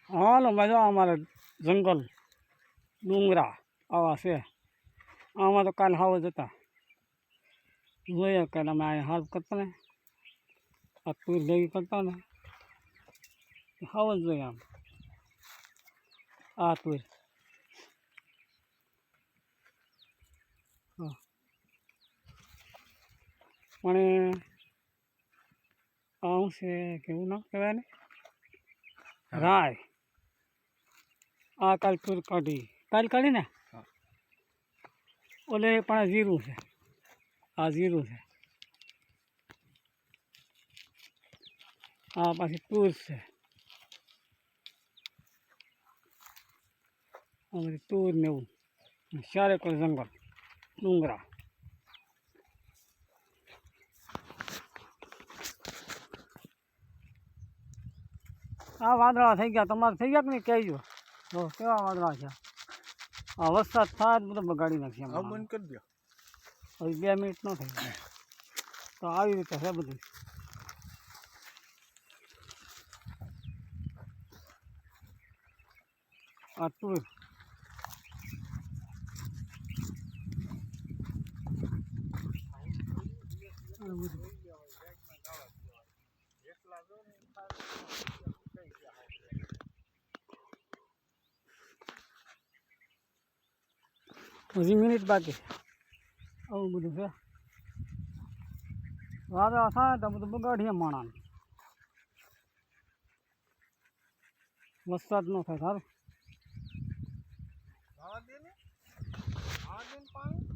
હાલો મજા અમારે જંગલ ડુંગરા આવા છે. આમાં તો કાલ હાવ જ હતા. જોઈએ કાલે અમે અહીંયા હાલ કરતા ને આ તુર ભેગી કરતા ને હાવ જ જોઈએ આમ આ તુર. હા પણ આવું છે કેવું ના કહેવાય ને રાય. આ કાલ તુર કાઢી ને ઓલે પણ જીરું છે. આ જીરું છે. આ પાછી તુર છે. આ બધી તુર ને એવું ચારે કોઈ જંગલ ડુંગરા. આ વાદળા થઈ ગયા. તમારે થઈ ગયા કે નહીં કહેજો. તો કેવા વાદળા છે. આ વરસાદ થાય બધો બગાડી નાખીએ. બંધ કરી દો. હવે 2 મિનિટ ન થઈ તો આવી રીતે છે બધું. આ તુર હજી મિનિટ બાકી. આવું બધું છે. વાદળા થાય તો બધું બગાડીએ માણસ. વરસાદ ન થાય સારું. પાણી